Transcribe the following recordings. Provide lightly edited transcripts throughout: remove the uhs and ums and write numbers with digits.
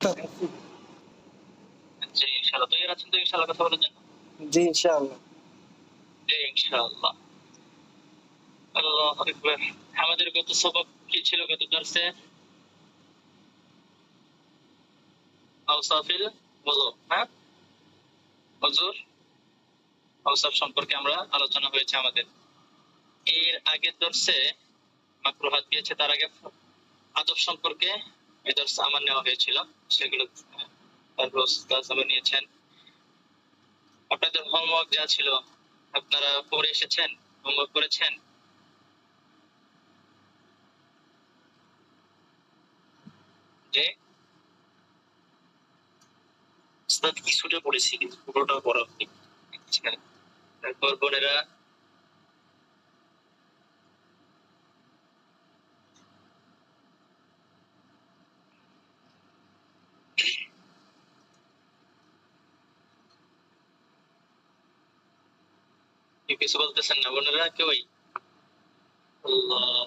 জি ইনশাআল্লাহ। তৈরি আছেন তো ইনশাআল্লাহ কথা বলার জন্য? জি ইনশাআল্লাহ। জি ইনশাআল্লাহ। আল্লাহু আকবার। আমাদের গত সবক কি ছিল গত দর্সে? আওসাফিল ওযু, হ্যাঁ? ওযুর আওসাফ সম্পর্কে আমরা আলোচনা হয়েছে আমাদের। এর আগের দর্সে মাকরুহাত দিয়েছে, তার আগে আদব সম্পর্কে এই দর্সে আমার নেওয়া হয়েছিল, সেগুলো তারপর উস্তাদ আমার নিয়েছেন। আপনাদের হোমওয়ার্ক যা ছিল আপনারা পড়ে এসেছেন, হোমওয়ার্ক করেছেন? যে উস্তাদ কিছুটা পড়েছি কিন্তু পুরোটা পড়া হয়নি। আচ্ছা, তারপর বোনেরা কিছু বলতেছেন না বোনেরা কেউই? আল্লাহ,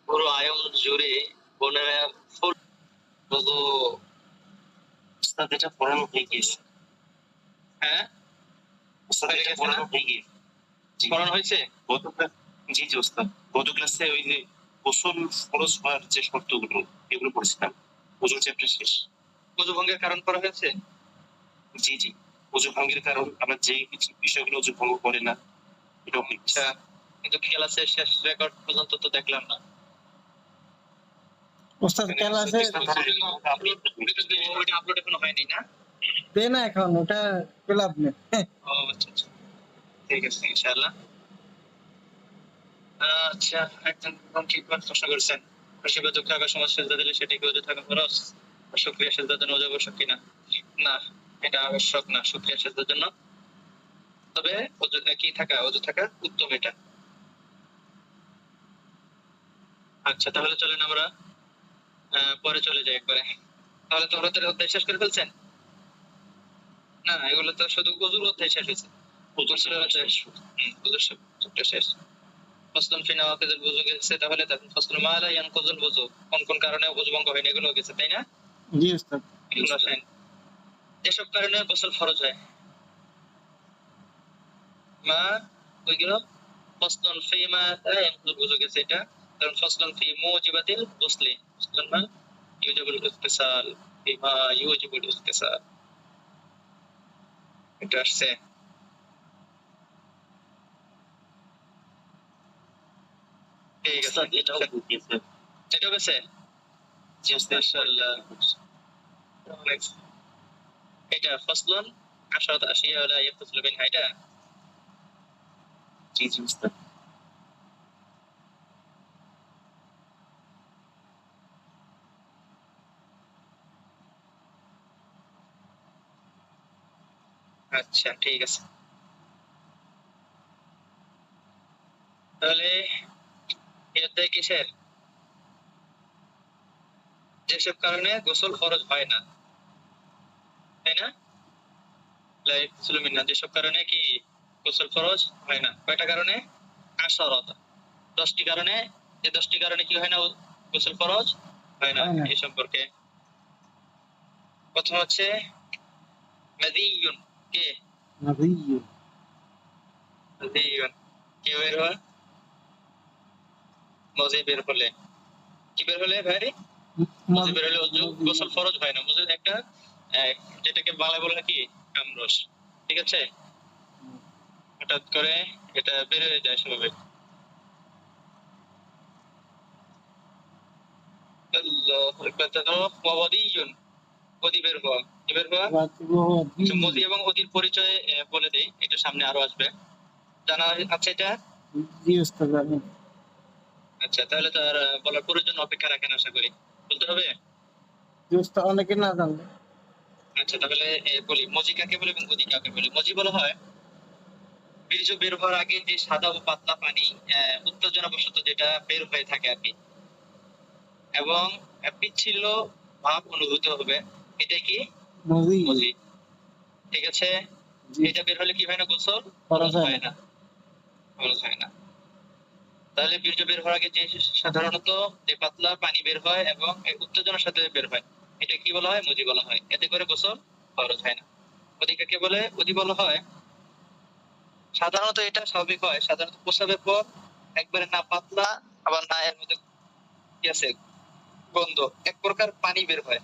পুরো আয়াম জুড়ে বোনেরা ফুল শুধু উস্তাদ এটা পড়ানো হয়ে গিয়েছে। হ্যাঁ উস্তাদ এটা পড়ানো হয়ে গিয়েছে। পড়ানো হয়েছে গত জি জি উস্তাদ গত ক্লাসে ওই যে গোসল ফরজ হওয়ার যে শর্তগুলো এগুলো পড়েছিলাম। ওযু চ্যাপ্টার শেষ। ওযু ভঙ্গের কারণ পড়া হয়েছে? জি জি ওযু ভঙ্গের কারণ আমরা যে বিষয়গুলো ওযু ভঙ্গ করে না এটা আচ্ছা, কিন্তু ক্লাসের শেষ রেকর্ড পর্যন্ত তো দেখলাম না। ওস্তাদ ক্লাসে আপলোড এখনো হয়নি না? দে না এখন, ওটা ক্লাব নেই। ও আচ্ছা আচ্ছা, ঠিক আছে ইনশাআল্লাহ। আচ্ছা, একজন কি প্রশ্ন করেছেন, খুশিবা দুঃখ থাকার সময় সেজদা দিলে সেটি কি ওযু থাকা ফরজ? শুকরিয়া সেজদার জন্য ওযু আবশ্যক কিনা? না, এটা আবশ্যক না শুকরিয়া সেজদার জন্য, তবে ওযু কি থাকা, ওযু থাকা উত্তম এটা। আচ্ছা, তাহলে চলেন আমরা পরে চলে যাই একবারে। তাহলে তোমরা তো অধ্যায় শেষ করে ফেলছেন? না, এগুলো তো শুধু ওযুর অধ্যায় শেষ হয়েছে। ওযুর শেষ, ওযুর চ্যাপ্টার শেষ। ফসলুন ফি নওয়াকিদিল ওযু গেছে, তাহলে তখন ফসলুন মা লা ইয়ানকুযুল ওযু, কোন কোন কারণে ওযু ভঙ্গ হয় না এগুলো গেছে, তাই না? জি ওস্তাদ। এগুলো আসেন যেসব কারণে গোসল ফরজ হয়। মা ওইগুলো ফসলুন ফি মা লা ইয়ানকুযুল ওযু গেছে এটা, কারণ ফসলুন ফি মুজিবাতিল গুসলি, ফসলুন মা ইউজিবুল ইগতিসাল, ফিমা ইউজিবুল ইগতিসাল, এটা আসছে। ঠিক আছে, এটাও গেছে, এটাও গেছে। মাশাআল্লাহ, এটা ফসলুন আশরাত আশিয়া লা ইয়াতাসিলু বিনহা, এটা জি জি উস্তাদ। আচ্ছা ঠিক আছে, তাহলে এই অধ্যায় কিসের? যেসব কারণে গোসল ফরজ হয় না, তাই না? যেসব কারণে কি গোসল ফরজ হয় না, কয়টা কারণে? আশরাত, 10টি কারণে। যে 10টি কারণে কি হয় না গোসল ফরজ হয় না এই সম্পর্কে। প্রথম হচ্ছে মাযিয়ুন, কে? মাযিয়ুন, মাযিয়ুন কি বের হয়? মজি বের হলে, কি বের হলে ভাই? মজি বের হলে গোসল ফরজ হয় না। মজি একটা যেটাকে বাংলা বলে কি কামরস, ঠিক আছে? হঠাৎ করে এটা বের হয়ে যায় স্বাভাবিক। মদি এবং অদির পরিচয় বলে দেই, এটা সামনে আরো আসবে, জানা আছে এটা? জি ওস্তাদ জানি। আচ্ছা, তাহলে তার বলার প্রয়োজন অপেক্ষা রাখেন আশা করি, বলতে হবে? জি ওস্তাদ, অনেকে না জানলে। আচ্ছা, তাহলে বলি মজি কাকে বলে এবং অদি কাকে বলে। মজি বলা হয় বীর্য বের হওয়ার আগে যে সাদা ও পাতলা পানি উত্তেজনাবশত যেটা বের হয়ে থাকে আর কি, এবং পিচ্ছিল ভাব অনুভূত হবে, এটাই কি মজি, ঠিক আছে? এটা বের হলে কি হয় না গোসল ফরজ হয় না, ফরজ হয় না। তাহলে বীর্য বের হওয়ার আগে যে সাধারণত যে পাতলা পানি বের হয় এবং এই উত্তেজনার সাথে বের হয়, এটা কি বলা হয়? মুজি বলা হয়। এতে করে গোসল ফরজ হয় না। অদি কাকে বলে? অদি বলা হয় সাধারণত এটা স্বাভাবিক হয় সাধারণত প্রস্রাবের পর একবারে না পাতলা আবার না এর মধ্যে কি আছে গন্ধ, এক প্রকার পানি বের হয়,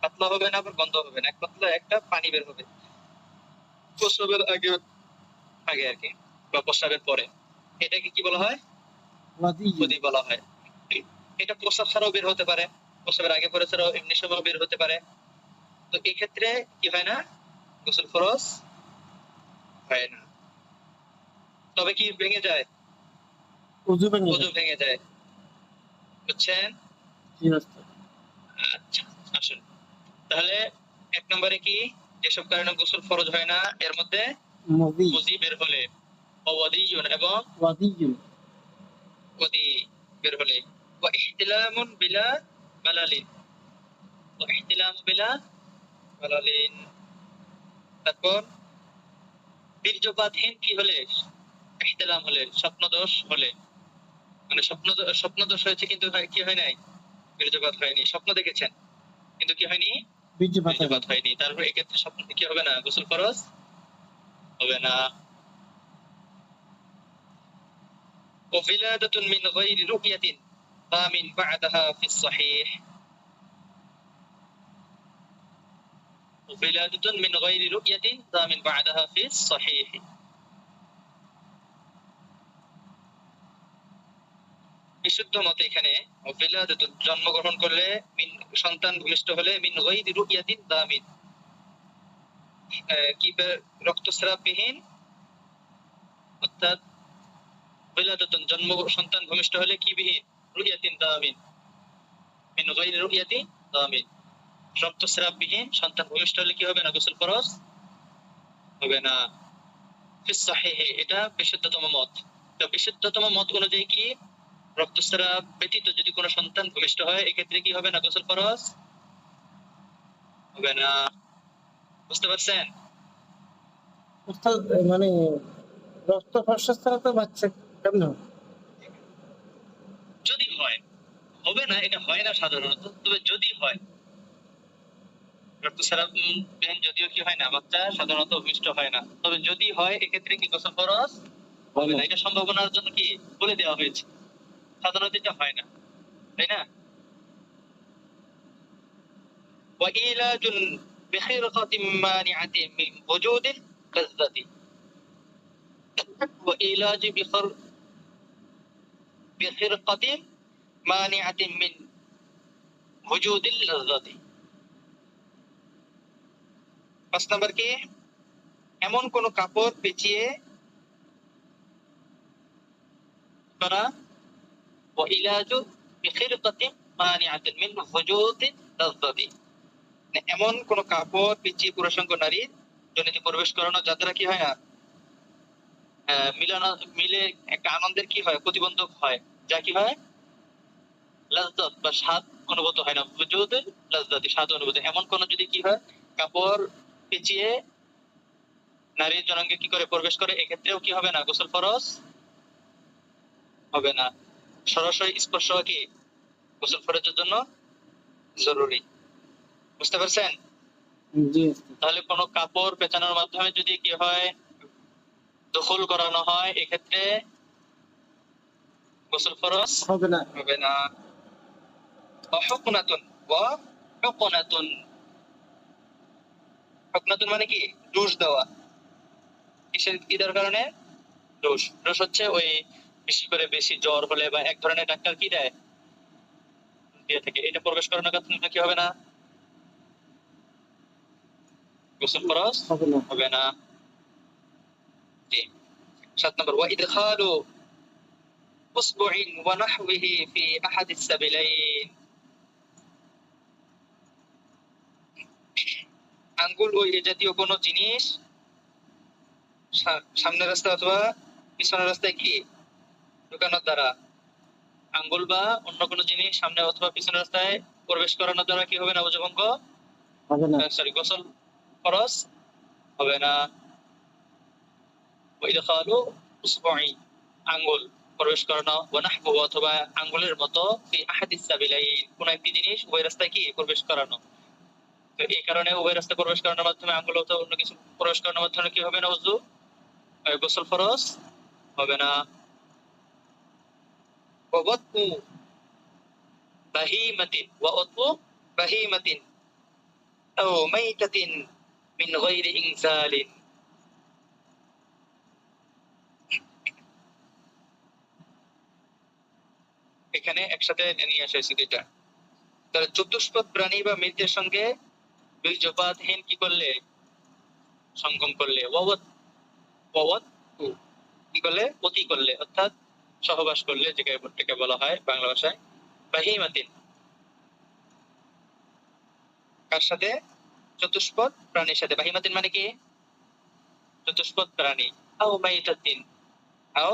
পাতলা হবে না আবার গন্ধ হবে না, এক পাতলা একটা পানি বের হবে প্রস্রাবের আগে আগে আর কি, বা প্রস্রাবের পরে। এটাকে কি বলা হয়? ওয়াদি বদি বলা হয়। এটা প্রস্রাব ছাড়াও বের হতে পারে, প্রস্রাবের আগে পরে ছাড়াও এমনি সময় বের হতে পারে। তো এই ক্ষেত্রে কি হয় না? গোসল ফরজ হয় না। তবে কি ভেঙে যায়? ওযু ভেঙে ওযু যায়। ভেঙে যায়। বুঝছেন? জি ওস্তাদ। আচ্ছা, আসুন তাহলে এক নম্বরে কি যেসব কারণে গোসল ফরজ হয় না এর মধ্যে মদি ওযি বের হলে, অওয়াদিয়ুন এবং ওয়াদি ওদি বের হলে, ওয়া ইহতিলামুন বিলা মালালিন, ওয়া ইহতিলামু বিলা মালালিন। তারপর বীর্যপাতহীন কি হলে? ইহতিলাম হলে, স্বপ্নদোষ হলে, মানে স্বপ্নদোষ হয়েছে কিন্তু কি হয় নাই? বীর্যপাত হয়নি। স্বপ্ন দেখেছেন কিন্তু কি হয়নি? বীর্যপাত বীর্যপাত হয়নি। তারপর এক্ষেত্রে স্বপ্ন কি হবে না? গোসল ফরজ হবে না। وولادة من غير رؤية ضامن بعدها في الصحيح، وولادة من غير رؤية ضامن بعدها في الصحيح। বিশুদ্ধ মতে এখানে ওবিলাদাতুন জন্মগ্রহণ করলে, মিন সন্তান ভূমিষ্ঠ হলে, মিন গায়রি রুইয়াতিন দামিন কি রক্তস্রাববিহীন, অর্থাৎ ওবিলাদাতুন জন্ম সন্তান ভূমিষ্ঠ হলে কি বিহীন? রুইয়াতিন দামিন, মিন গায়রি রুইয়াতিন দামিন, রক্তস্রাববিহীন সন্তান ভূমিষ্ঠ হলে কি হবে না? গোসল ফরজ হবে না। ফিস সাহিহে, এটা বিশুদ্ধতম মত। তো বিশুদ্ধতম মত অনুযায়ী কি রক্তস্রাব ব্যতীত যদি কোনো সন্তান ভূমিষ্ঠ হয় এক্ষেত্রে কি হবে না? গোসল ফরজ হবে না। বুঝতে পারছেন? ওস্তাদ মানে রক্ত ফরসাস ছাড়া তো বাচ্চা কেমন হবে? যদি হয়, হবে না, এটা হয় না সাধারণত, তবে যদি হয় রক্তস্রাব বিহীন যদিও কি হয় না, বাচ্চা সাধারণত ভূমিষ্ঠ হয় না, তবে যদি হয় এক্ষেত্রে কি গোসল ফরজ হবে না। এটা সম্ভাবনার জন্য কি বলে দেওয়া হয়েছে, সাধারণত এটা হয় না, তাই না? وإيلاج بخرقة مانعة من وجود اللذة، وإيلاج بخرقة مانعة من وجود اللذة। 5 নম্বর কি এমন কোন কাপড় পেঁচিয়ে করা, وإيلاج بخرقة مانعة من وجود اللذة، এমন কোন কাপড় পেঁচিয়ে পুরুষাঙ্গ নারীর জনিতে প্রবেশ করানো যা দ্বারা কি হয় না মিলানো মিলে একটা আনন্দের কি হয়? প্রতিবন্ধক হয়, যা কি হয়? লাজ্জাত বা স্বাদ অনুভূত হয় না। ওজুদে লাজ্জাতি, স্বাদ অনুভূত। এমন কোন যদি কি হয় কাপড় পেঁচিয়ে নারীর জনাঙ্গে কি করে প্রবেশ করে এক্ষেত্রেও কি হবে না? গোসল ফরজ হবে না। সরাসরি স্পর্শ কি গোসল ফরজের জন্য জরুরি। বুঝতে পারছেন? জি ওস্তাদ। তাহলে কোন কাপড় পেঁচানোর মাধ্যমে যদি কি হয় দখল করানো হয় এক্ষেত্রে গোসল ফরজ হবে না। হবে না। অহুকনাতুন ওয়া হুকনাতুন, হুকনাতুন মানে কি? ডোজ দেওয়া। কিসের কিদার কারণে? ডোজ। ডোজ হচ্ছে ওই বিশেষ করে বেশি জ্বর হলে বা এক ধরনের ডাক্তার কি দেয় দিয়ে থাকে, এটা প্রবেশ করানোর কারণে কি হবে না? গোসল ফরজ হবে না। হবে না। জি। 7 নম্বর ওয়া ইদখালু উসবুইন ওয়া নাহবিহি ফি আহাদিস সাবিলাইন, আঙ্গুল ও এ জাতীয় কোন জিনিস সামনের রাস্তা অথবা পিছনের রাস্তায় কি ঢুকানোর দ্বারা, আঙ্গুল বা অন্য কোনো জিনিস সামনে অথবা পিছনের রাস্তায় প্রবেশ করানোর দ্বারা কি হবে না? ওযু ভঙ্গ হবে না। সরি গোসল ফরজ হবে না। ওয়া ইদখালু উসবুই, আঙ্গুল প্রবেশ করানো, ওয়া নাহবু অথবা আঙ্গুলের মতো, ফি আহাদিস সাবিলাইন কোন একটি জিনিস উভয় রাস্তায় কি প্রবেশ করানো। তো এই কারণে উভয় রাস্তায় প্রবেশ করানোর মাধ্যমে আঙ্গুল অথবা অন্য কিছু প্রবেশ করানোর মাধ্যমে কি হবে না ওযু, গোসল ফরজ হবে না। ওয়া ওয়াতু বাহিমাতিন, ওয়া ওয়াতু বাহিমাতিন আও মাইতাতিন মিন গায়রি ইনসালিন। এখানে একসাথে নিয়ে আসা হয়েছে দুইটা। তাহলে চতুষ্পদ প্রাণী বা মৃতের সঙ্গে বীর্যপাতহীন কি করলে, সঙ্গম করলে, ওয়াওয়াত ওয়াওয়াত কি করলে, অতি করলে, অর্থাৎ সহবাস করলে, যেটাকে বলা হয় বাংলা ভাষায় বাহিমাতিন। কার সাথে? চতুষ্পদ প্রাণীর সাথে। বাহিমাতিন মানে কি? চতুষ্পদ প্রাণী। আও মাইতাতিন, আও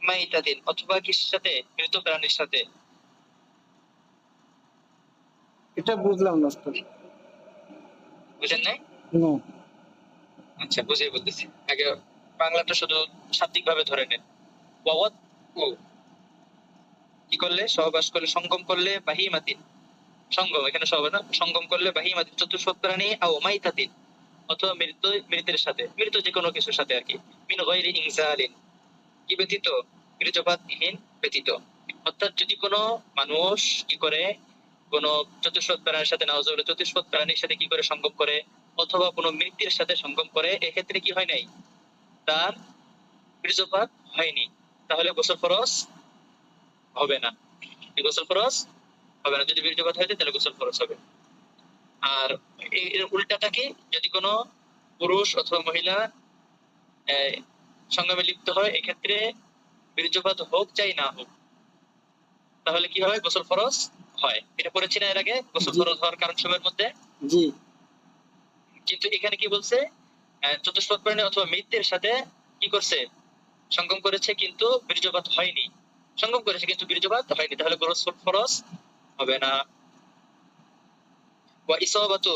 মাইতাতিন অথবা কিসের সাথে? মৃত প্রাণীর সাথে। এটা বুঝলাম না উস্তাদ। বুঝেন নাই? নো। আচ্ছা, বুঝিয়ে বলতেছি। আগে বাংলাটা শুধু শাব্দিক ভাবে ধরে নেন। ওয়াওয়াত কি করলে, সহবাস করলে, সঙ্গম করলে, বাহিমাতিন সঙ্গম, এখানে সহবাস না, সঙ্গম করলে, বাহিমাতিন চতুষ্পদ প্রাণী, আও মাইতাতিন অথবা মৃত, মৃতের সাথে, মৃত যে কোনো কিছুর সাথে আর কি, মিন গায়রি ইনসালিন কি ব্যতীত, বীর্যপাতহীন ব্যতীত। অর্থাৎ যদি কোনো মানুষ কি করে, কোন চতুষ্পদ প্রাণীর সাথে, নাউজুবিল্লাহ, চতুষ্পদ প্রাণীর সাথে কি করে সঙ্গম করে, অথবা কোনো মৃতের সাথে সঙ্গম করে, এক্ষেত্রে কি হয় নাই, তার বীর্যপাত হয়নি, তাহলে গোসল ফরজ হবে না। গোসল ফরজ হবে না। যদি বীর্যপাত হয়ে যায় তাহলে গোসল ফরজ হবে। আর এর উল্টাটা কি, যদি কোনো পুরুষ অথবা মহিলা সঙ্গমে লিপ্ত হয়, এক্ষেত্রে বীর্যপাত হোক চাই না হোক, তাহলে কি হয়, গোসল ফরজ হয়। এটা পড়েছি না এর আগে, গোসল জি। ফরজ হওয়ার কারণ সময়ের মধ্যে। জি। কিন্তু এখানে কি বলছে, চতুষ্পদ প্রাণী অথবা মৃতের সাথে কি করছে, সঙ্গম করেছে কিন্তু বীর্যপাত হয়নি, সঙ্গম করেছে কিন্তু বীর্যপাত হয়নি, তাহলে গোসল ফরজ হবে না। ওয়া ইসাবাতু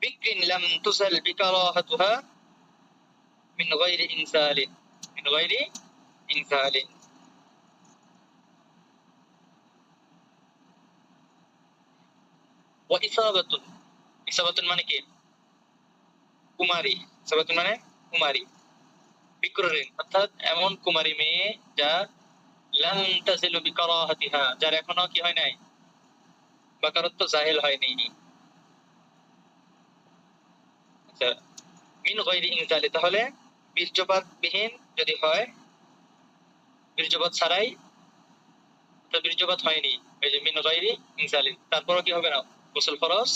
বিকরিন লাম তুসাল বিকারাহাতুহা মিন গায়রি ইনসালিন, মিন গায়রি ইনসালিন। ওয়া ইসাবাতুন, ইসাবাতুন মানে কি, কুমারী, ইসাবাতুন মানে কুমারী, বিক্রিন অর্থাৎ এমন কুমারী মেয়ে যা লাম তাজিলু বিকারাহাতিহা, যার এখনো কি হয় নাই, বাকারত্ব জাহিল হয়নি। আচ্ছা, মিন গায়রি ইনসালি তাহলে বীর্যপাত বিহীন যদি হয়, বীর্যপাত ছাড়াই, তো বীর্যপাত হয়নি, এই যে মিন গায়রি ইনসালি, তারপরও কি হবে না, গোসল ফরজ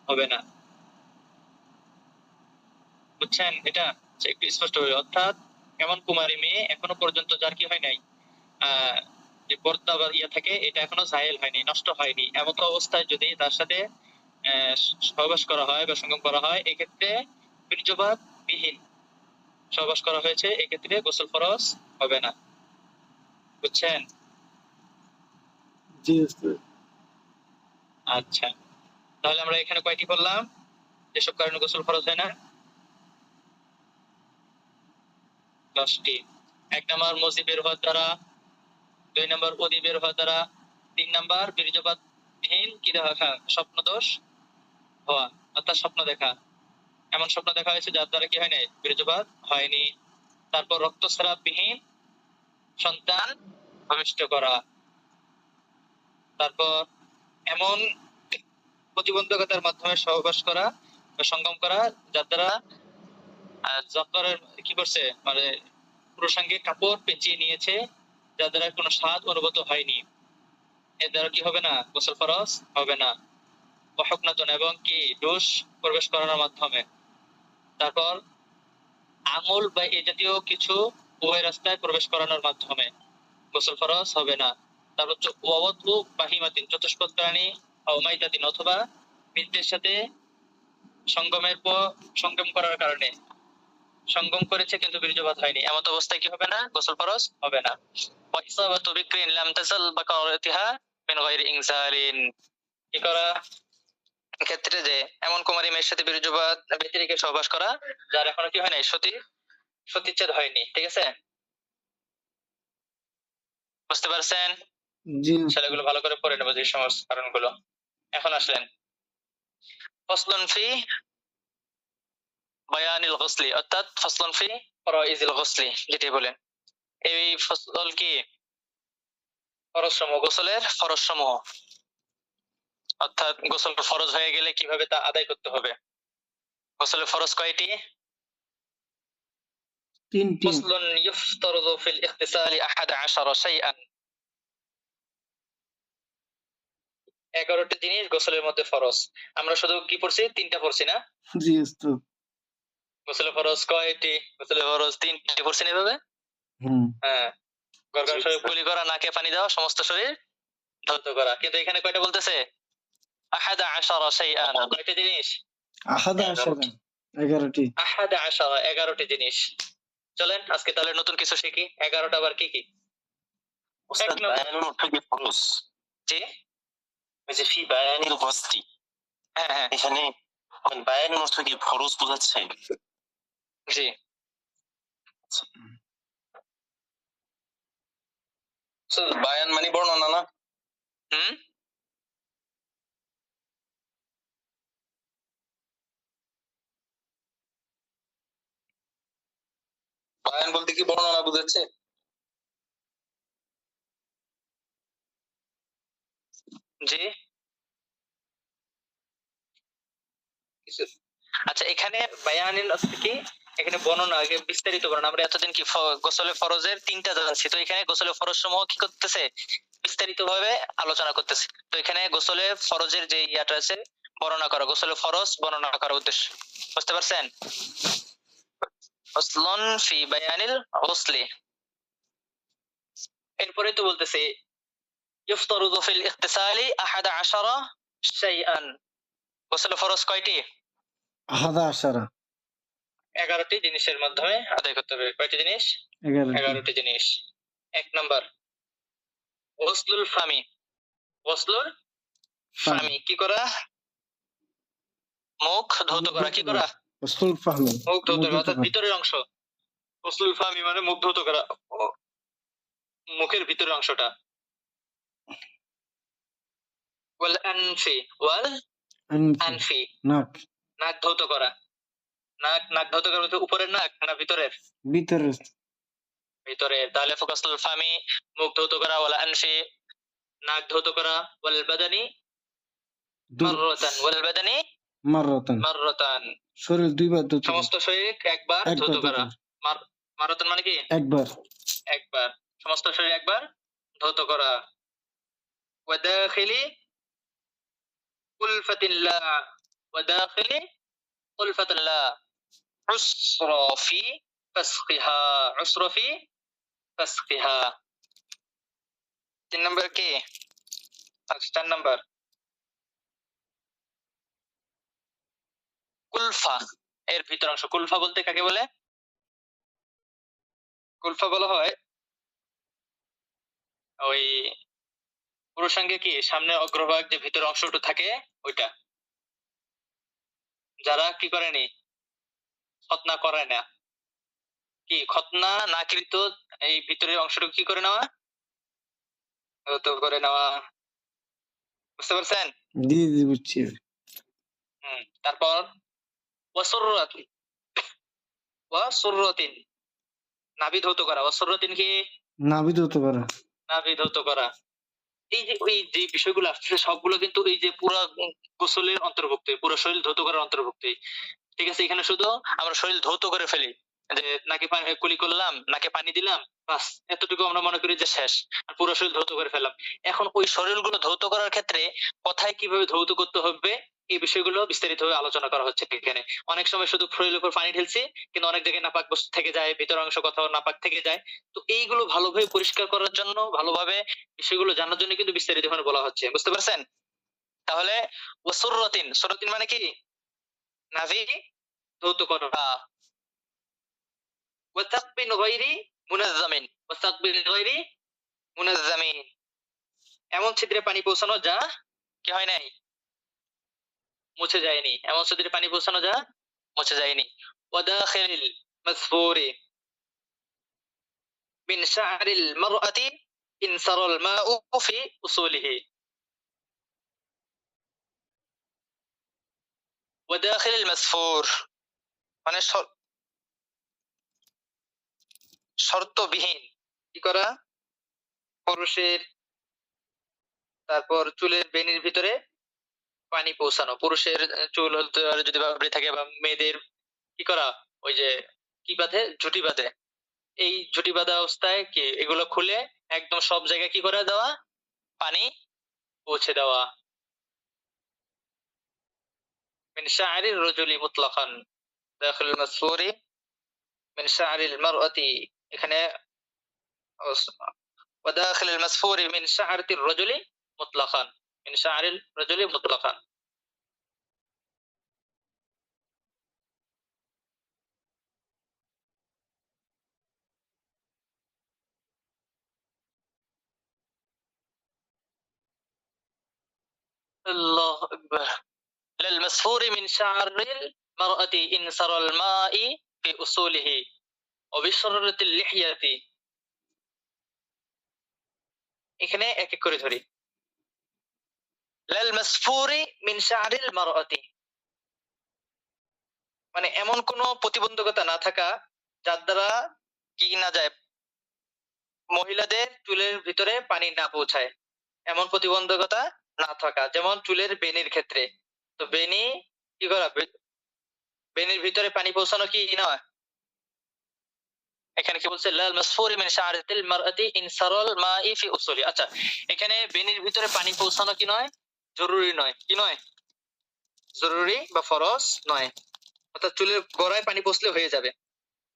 হবে না। বুঝছেন এটা? একটু স্পষ্ট হবে। অর্থাৎ এমন কুমারী মেয়ে এখনো পর্যন্ত যার কি হয় নাই, যে পর্দা বা ইয়ে থাকে, এটা এখনো জায়েল হয়নি, নষ্ট হয়নি, এমন অবস্থায় যদি তার সাথে সহবাস করা হয় বা সঙ্গম করা হয়, এক্ষেত্রে বীর্যপাত বিহীন সহবাস করা হয়েছে, এক্ষেত্রে গোসল ফরজ হবে না। বুঝছেন? জি উস্তাদ। আচ্ছা, তাহলে আমরা এখানে কয়টি বললাম যেসব কারণে গোসল ফরজ হয় না? 10টি। 1 নম্বর মজি বের হওয়ার দ্বারা, 2 নম্বর অদি বের হওয়ার দ্বারা, 3 নম্বর বীর্যপাতহীন কি দেখা, স্বপ্ন দোষ হওয়া, অর্থাৎ স্বপ্ন দেখা, এমন স্বপ্ন দেখা হয়েছে যার দ্বারা কি হয় নাই, বীর্যপাত হয়নি। তারপর রক্তস্রাববিহীন সন্তান ভূমিষ্ঠ করা। তারপর এমন প্রতিবন্ধকতার মাধ্যমে সহবাস করা বা সঙ্গম করা যার দ্বারা যকরের কি করছে, মানে পুরুষাঙ্গে কাপড় পেঁচিয়ে নিয়েছে, যার দ্বারা কোনো স্বাদ অনুভূত হয়নি, এর দ্বারা কি হবে না, গোসল ফরজ হবে না। ওয়াহুকনাতুন এবং কি ডোষ প্রবেশ করানোর মাধ্যমে। তারপর আঙুল বা এই জাতীয় কিছু উভয় রাস্তায় প্রবেশ করানোর মাধ্যমে গোসল ফরজ হবে না। তারপর ওয়াওয়াতু বাহিমাতিন চতুষ্পদ প্রাণী, মাইতাতিন অথবা মৃতের সাথে সঙ্গমের পর, সঙ্গম করার কারণে সঙ্গম করেছে কিন্তু বীর্যপাত হয়নি, এমন অবস্থায় কি হবে না, গোসল ফরজ হবে না। ওয়া ইসাবাতু বিকরিন লাম তাজাল বাকারাতিহা মিন গায়রি ইনসালিন কি করা, ক্ষেত্রে যে এমন কুমারী মেয়ের সাথে বীর্যপাত ব্যতি রেখে সহবাস করা যার এখনো কি হয় নাই, সতীচ্ছেদ হয়নি। ঠিক আছে? বুঝতে পারছেন? জি সেগুলো ভালো করে পড়ে নেবো যে সমস্ত কারণগুলো। এখন আসলেন ফসলুন ফি বায়ানিল গসলি, অর্থাৎ ফসলুন ফি ফরাইজিল গসলি যেটি বলে। এই ফসল কি? ফরজ সমূহ, গোসলের ফরজ সমূহ, অর্থাৎ গোসল ফরজ হয়ে গেলে কিভাবে তা আদায় করতে হবে। গোসলের ফরজ কয়টি? তিনটি। ফসলুন ইফতারযু ফিল ইগতিসালি 11 শাইআন, 11টি জিনিস গোসলের মধ্যে ফরজ। আমরা শুধু কি পড়ছি? 3টা পড়ছি না? জি উস্তাদ। গোসলের ফরজ কয়টি? গোসলের ফরজ 3টি পড়ছি না এভাবে? হ্যাঁ, গরগর শরীর কুলি করা, নাকে পানি দেওয়া, সমস্ত শরীর ধৌত করা। কিন্তু এখানে কয়টা বলতেছে? 11 শাইআন, কয়টি জিনিস? 11টি। 11টি জিনিস। চলেন আজকে তাহলে নতুন কিছু শিখি। 11টা আবার কি কি? উস্তাদ বায়ানুল অর্থ কি ফরজ? জি, ওই যে ফি বায়ানিল গসলি, হ্যাঁ হ্যাঁ, এখানে বায়ানুল অর্থ কি ফরজ বোঝাচ্ছে? জি। বায়ান মানে বর্ণনা না? হুম, বায়ান বলতে কি বর্ণনা বোঝাচ্ছে? জি। আচ্ছা, এখানে বায়ানিল অর্থ কি? এখানে বর্ণনা, বিস্তারিত বর্ণনা। আমরা এতদিন কি গোসলে ফরজের 3টা জানছি, তো এখানে গোসলে ফরজ সমূহ কি করতেছে? বিস্তারিত ভাবে আলোচনা করতেছে। তো এখানে গোসলে ফরজের যে ইয়াটা আছে বর্ণনা করা, গোসলে ফরজ বর্ণনা করার উদ্দেশ্য। বুঝতে পারছেন? ফসলুন ফি বায়ানিল গসলি। এরপরে তো বলতেছে ইফতারযু ফিল ইগতিসালি 11 শাইআন, গোসলে ফরজ কয়টি? 11। 11টি জিনিসের মাধ্যমে আদায় করতে হবে। কয়টি জিনিস? 11টি। 11টি জিনিস। 1 নাম্বার ওয়াসলুল ফামি। ওয়াসলুল ফামি কি করা? মুখ ধৌত করা। কি করা? উসুল ফাহমি। মুখ ধৌত করা, অর্থাৎ ভিতরের অংশ। ওয়াসলুল ফামি মানে মুখ ধৌত করা, মুখের ভিতরের অংশটা। ওয়াল আনফি, ওয়াল আনফি, নাক। নাক ধৌত করা। নাক ধৌত করা বলতে উপরের নাক না ভিতরের? ভিতরের। ভিতরের। তাহলে ফোকাসুল ফামি মুখ ধৌত করা, ওয়াল আনফি নাক ধৌত করা, ওয়াল বাদানি মাররাতান, ওয়াল বাদানি মাররাতান। মাররাতান, শরীর দুইবার ধৌত করা। সমস্ত শরীর একবার ধৌত করা। মাররাতান মানে কি? একবার। একবার। সমস্ত শরীর একবার ধৌত করা। ওয়া দাখিলি কুলফাতিল্লাহ, ওয়া দাখিলি কুলফাতিল্লাহ উসরা ফি ফাসখিহা, উসরা ফি ফাসখিহা। 3 নাম্বার কি? আচ্ছা, 4 নাম্বার কুলফা, এর ভিতর অংশ। কুলফা বলতে কাকে বলে? কুলফা বলা হয় ওই পুরুষাঙ্গে কি সামনে অগ্রভাগ যে ভিতর অংশটা থাকে ওইটা। যারা কি করেনি, খতনা করে না, কি খতনা না কৃত এই ভিতরের অংশটুকু কি করে নেওয়া? তো করে নেওয়া। বুঝতে পারছেন? জি জি বুঝছি। তারপর ওয়াসুররাতিন, ওয়াসুররাতিন নাভি ধৌত করা। ওয়াসুররাতিন কি? নাভি ধৌত করা। নাভি ধৌত করা। এই যে ওই যে বিষয়গুলো আসছে সবগুলো কিন্তু এই যে পুরো গোসলের অন্তর্ভুক্ত, পুরো শরীর ধৌত করার অন্তর্ভুক্ত। ঠিক আছে, এখানে শুধু আমরা শরীর ধৌত করে ফেলি, যে নাকে পানি কুলি করলাম, নাকে পানি দিলাম, বাস এতটুকু আমরা মনে করি যে শেষ, আর পুরো শরীর ধৌত করে ফেললাম। এখন ওই শরীরগুলো ধৌত করার ক্ষেত্রে কোথায় কিভাবে ধৌত করতে হবে এই বিষয়গুলো বিস্তারিতভাবে আলোচনা করা হচ্ছে এখানে। অনেক সময় শুধু শরীরের উপর পানি ঢেলছি, কিন্তু অনেক জায়গায় নাপাক বস্তু থেকে যায়, ভিতর অংশ কোথাও নাপাক থেকে যায়। তো এইগুলো ভালোভাবে পরিষ্কার করার জন্য, ভালোভাবে বিষয়গুলো জানার জন্য কিন্তু বিস্তারিত এখানে বলা হচ্ছে। বুঝতে পারছেন? তাহলে ওয়াসুররাতিন, সুররাতিন মানে কি? নাভি ধৌত করা। ওয়াসাকবিন গায়রি মুনাজ্জামিন, ওয়াসাকবিন গায়রি মুনাজ্জামিন, এমন ছিদ্রে পানি পৌঁছানো যা কি হয় নাই, মুছে যায়নি। এমন ছিদ্রে পানি পৌঁছানো যা মুছে যায়নি। ওয়াদাখিলিল মাসফুরি মিন শা'রিল মারআতি ইনসারাল মাউ ফি উসুলিহি ওয়া দাখিল মাসফুর, মানে শর্তবিহীন কি করা, পুরুষের তারপর চুলের বেনির ভিতরে পানি পৌঁছানো। পুরুষের চুল হতে পারে যদি বাবরি থাকে, বা মেয়েদের কি করা, ওই যে কি বাঁধে, ঝুঁটি বাঁধে, এই ঝুঁটি বাঁধা অবস্থায় কি এগুলো খুলে একদম সব জায়গায় কি করে দেওয়া, পানি পৌঁছে দেওয়া। মিন শা'রির রাজুলি মুতলাকান দাখিল মাসফুরি মিন শা'রিল মারআতি, এখানে ওয়া দাখিল মাসফুরি মিন শা'রাতির রাজুলি মুতলাকান, মিন শা'রিল রাজুলি মুতলাকান। আল্লাহু আকবার। للمسفور من شعر المرأة إن سر الماء في أصوله وبشرة اللحية। এখানে এক এক করে ধরি। للمسفور من شعر المرأة, মানে এমন কোন প্রতিবন্ধকতা না থাকা যার দ্বারা কি না যায়, মহিলাদের চুলের ভিতরে পানি না পৌঁছায়, এমন প্রতিবন্ধকতা না থাকা। যেমন চুলের বেনির ক্ষেত্রে, তো বেনি কি করা, বেনির ভিতরে পানি পৌঁছানো কি নয়, এখানে কি বলছে, লাল মাসফুরি মিন শা'রাতিল মারআতি ইনসারাল মাই ফি উসুলি। আচ্ছা, এখানে বেনির ভিতরে পানি পৌঁছানো কি নয়, জরুরি নয়, কি নয়, জরুরি বা ফরজ নয়। অর্থাৎ চুলের গোড়ায় পানি পৌঁছলে হয়ে যাবে,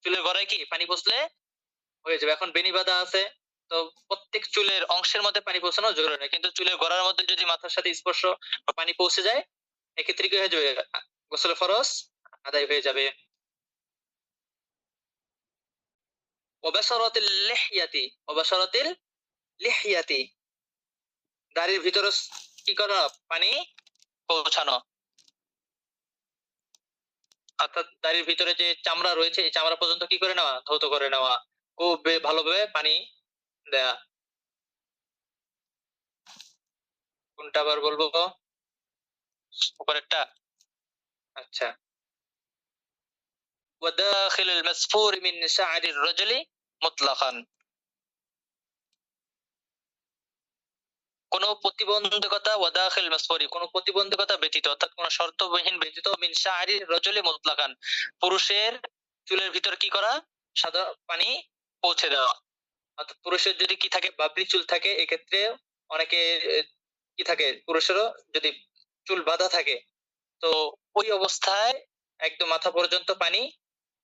চুলের গোড়ায় কি পানি পৌঁছলে হয়ে যাবে। এখন বেনি বাঁধা আছে, তো প্রত্যেক চুলের অংশের মধ্যে পানি পৌঁছানো জরুরি নয়, কিন্তু চুলের গোড়ার মধ্যে যদি মাথার সাথে স্পর্শ বা পানি পৌঁছে যায়, এক্ষেত্রে কি হয়ে যাবে, গোসল ফরজ আদায় হয়ে যাবে। ওয়াবাশারাতিল লিহইয়াতি, ওয়াবাশারাতিল লিহইয়াতি, দাড়ির ভিতরে কি করা, পানি পৌঁছানো। অর্থাৎ দাড়ির ভিতরে যে চামড়া রয়েছে, এই চামড়া পর্যন্ত কি করে নেওয়া, ধৌত করে নেওয়া, খুব ভালোভাবে পানি দেয়া। কোনটা আবার বলবো, উপরেরটা। আচ্ছা, ওয়াদাখিল মাসফুর মিন শা'রির রাজুলি মুতলাকান, কোন প্রতিবন্ধকতা, ওয়াদাখিল মাসফুরি, কোন প্রতিবন্ধকতা ব্যতীত, অর্থাৎ কোন শর্তবিহীন ব্যতীত, মিন শা'রির রাজুলি মুতলাকান, পুরুষের চুলের ভিতর কি করা, সাদা পানি পৌঁছে দেওয়া। অর্থাৎ পুরুষের যদি কি থাকে, বাবরি চুল থাকে, এক্ষেত্রে অনেকে কি থাকে, পুরুষেরও যদি চুল বাঁধা থাকে, তো ওই অবস্থায় একদম মাথা পর্যন্ত পানি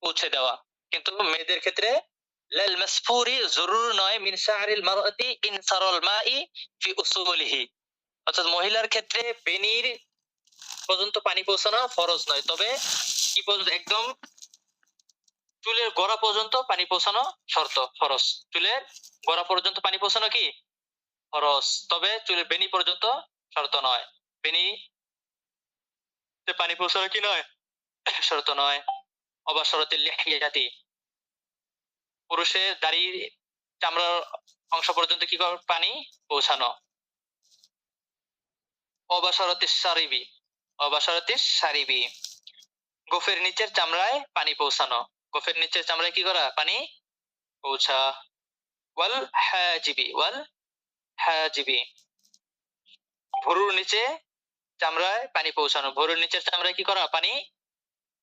পৌঁছে দেওয়া। কিন্তু মেয়েদের ক্ষেত্রে লাল মাসফুরি জরুর নয়, মিন শা'রিল মারআতি ইনসারাল মাই ফি উসুলিহি, অর্থাৎ মহিলার ক্ষেত্রে বেনির পর্যন্ত পানি পৌঁছানো ফরজ নয়, তবে কি পর্যন্ত, একদম চুলের গোড়া পর্যন্ত পানি পৌঁছানো শর্ত, ফরজ। চুলের গোড়া পর্যন্ত পানি পৌঁছানো কি ফরজ, তবে চুলের বেনি পর্যন্ত শর্ত নয়, বেনি পানি পৌঁছানো কি নয়, শর্ত নয়। অবাশরাতিল লিহইয়াতি, পুরুষের দাড়ির চামড়ার অংশ পর্যন্ত কি করে পানি পৌঁছানো। অবাশরাতিস শারিবি, অবাশরাতিস শারিবি, গোফের নিচের চামড়ায় পানি পৌঁছানো, গোফের নিচের চামড়ায় কি করা, পানি পৌঁছা। ওয়াল হাজিবি, ওয়াল হাজিবি, ভুরুর নিচে চামড়ায় পানি পৌঁছানো, ভুরুর নিচের চামড়ায় কি করা, পানি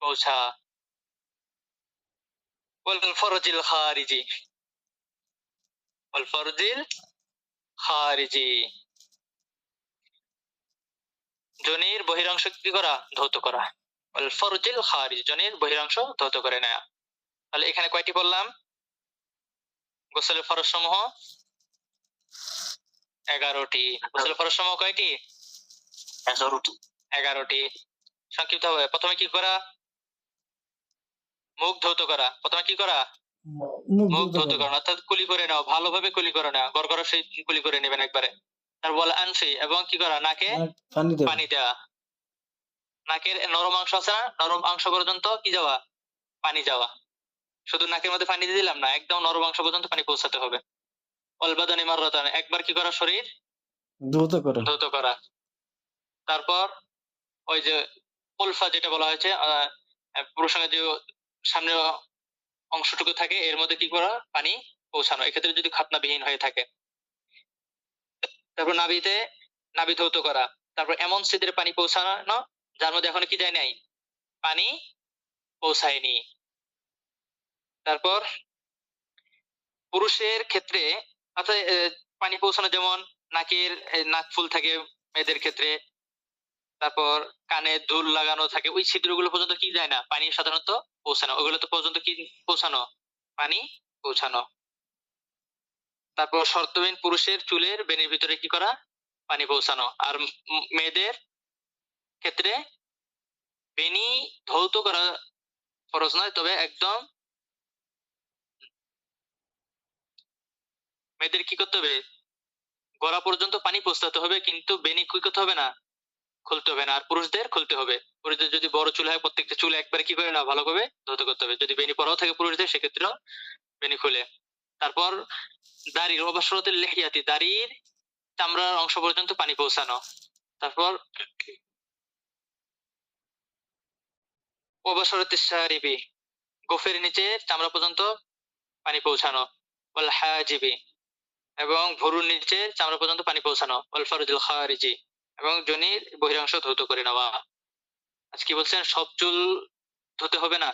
পৌঁছা। ওয়াল ফরজিল খারিজি, ওয়াল ফরজিল খারিজি, যোনির বহিরাংশ কি করা, ধৌত করা। ওয়াল ফরজিল খারিজ, যোনির বহিরাংশ ধৌত করে নেয়া। তাহলে এখানে কয়টি বললাম, গোসলের ফরজ সমূহ 11টি। গোসলের ফরজ সমূহ কয়টি, 11টি। সংক্ষিপ্ত হবে, প্রথমে কি করা, মুখ ধৌত করা, প্রথমে কি করা, মুখ ধৌত করা, অর্থাৎ কুলি করে নাও, ভালোভাবে কুলি করে নাও, গড়গড় সেই কুলি করে নেবেন একবারে। তারপর বলে আনফি, এবং কি করা, নাকে পানি দেওয়া, নাকের নরম অংশ আছে না, নরম অংশ পর্যন্ত কি যাওয়া, পানি যাওয়া। শুধু নাকের মধ্যে পানি দিয়ে দিলাম না, একদম নরম অংশ পর্যন্ত পানি পৌঁছাতে হবে। ওয়াল বাদানি মাররাতান, একবার কি করা, শরীর দ্রুত করে। ধৌত করা। তারপর ওই যে কুলফা যেটা বলা হয়েছে, পুরুষের যে সামনের অংশটুকু থাকে এর মধ্যে কি করা, পানি পৌঁছানো, এক্ষেত্রে যদি খাতনাবিহীন হয়ে থাকে। তারপর নাভিতে নাভি ধৌত করা। তারপর এমন ছিদ্রে পানি পৌঁছানো যার মধ্যে এখনো কি যায় নাই, পানি পৌঁছায়নি। তারপর পুরুষের ক্ষেত্রে অর্থাৎ পানি পৌঁছানো যেমন নাকের নাক ফুল থাকে মেয়েদের ক্ষেত্রে, তারপর কানে দুল লাগানো থাকে, ওই ছিদ্রগুলো পর্যন্ত কি যায় না, পানি সাধারণত পৌঁছানো, ওগুলো তো পর্যন্ত কি পৌঁছানো, পানি পৌঁছানো। তারপর শর্তহীন পুরুষের চুলের বেনির ভিতরে কি করা, পানি পৌঁছানো। আর মেয়েদের ক্ষেত্রে বেনি ধৌত করা ফরজ নয়, তবে একদম মেয়েদের কি করতে হবে, গলা পর্যন্ত পানি পৌঁছাতে হবে, কিন্তু বেনি কি করতে হবে না, খুলতে হবে না। আর পুরুষদের খুলতে হবে। পুরুষদের যদি বড় চুল হয় প্রত্যেকটা চুল একবারে কি করে না, ভালোভাবে ধৌত করতে হবে। যদি বেনি পরাও থাকে পুরুষদের সেক্ষেত্রেও বেনি খুলে। তারপর দাড়ির ওবাশরতুল লিহিয়াতি, দাড়ির চামড়ার অংশ পর্যন্ত পানি পৌঁছানো। তারপর ওবাশরতুশ শারিবি, গোফের নিচে চামড়া পর্যন্ত পানি পৌঁছানো। ওয়াল হাজিবি, এবং ভ্রুর নিচে চামড়া পর্যন্ত পানি পৌঁছানো। ওয়াল ফারজুল খারিজি, এবং যোনির বহিরাংশ ধৌত করে নেওয়া। আজ কি বলছেন, সব চুল ধুতে হবে না,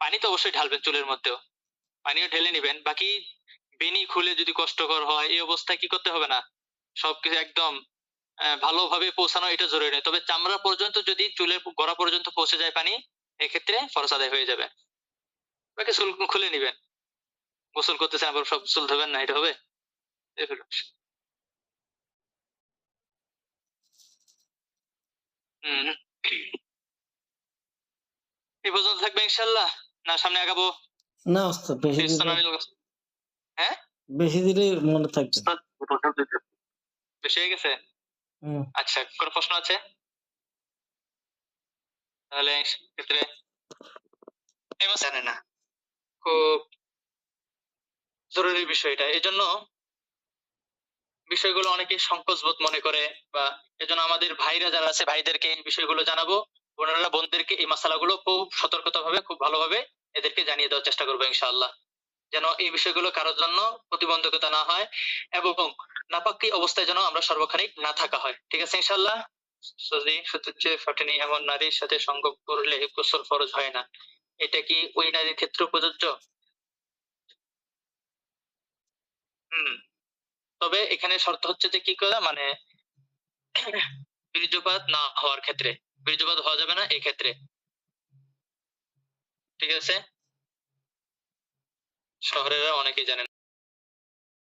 পানি তো অবশ্যই ঢালবেন চুলের মধ্যেও, পানিও ঢেলে নিবেন। বাকি বেনি খুলে যদি কষ্টকর হয় এই অবস্থায় কি করতে হবে না, সবকিছু একদম ভালোভাবে পৌঁছানো এটা জরুরি নয়। তবে চামড়া পর্যন্ত যদি চুলের গোড়া পর্যন্ত পৌঁছে যায় পানি, এক্ষেত্রে ফরজ আদায় হয়ে যাবে। বাকি চুল খুলে নিবেন, গোসল করতেছেন আবার সব চুল ধোবেন না, এটা হবে? হম, এই পর্যন্ত থাকবে ইনশাল্লাহ, না সামনে আগাবো? না ওস্তাদ, বেশি দিলে হ্যাঁ, বেশি দিলে মনে থাকবে। বেশি হয়ে গেছে? আচ্ছা, কোনো প্রশ্ন আছে? তাহলে ক্ষেত্রে জানে না, খুব জরুরি বিষয়টা, এই জন্য বিষয়গুলো অনেকে সংকোচ বোধ মনে করে, বা এজন্য আমাদের ভাইরা যারা আছে ভাইদেরকে এই বিষয়গুলো জানাবো, বোনেরা বোনদেরকে এই মাসালাগুলো খুব সতর্কতা ভাবে খুব ভালোভাবে এদেরকে জানিয়ে দেওয়ার চেষ্টা করবো ইনশাআল্লাহ, যেন এই বিষয়গুলো কারোর জন্য প্রতিবন্ধকতা না হয়, এবং নাপাকি অবস্থায় যেন আমরা সর্বক্ষণিক না থাকা হয়। ঠিক আছে ইনশাআল্লাহ? যদি সূত্রে ফটেনি এমন নারীর সাথে সঙ্গ করলে গোসল ফরজ হয় না, এটা কি ওই নারীর ক্ষেত্রে প্রযোজ্য? হুম, তবে এখানে শর্ত হচ্ছে যে কি করা, মানে বীর্যপাত না হওয়ার ক্ষেত্রে, বীর্যপাত হওয়া যাবে না এই ক্ষেত্রে। ঠিক আছে, শহরেরা অনেকেই জানেন।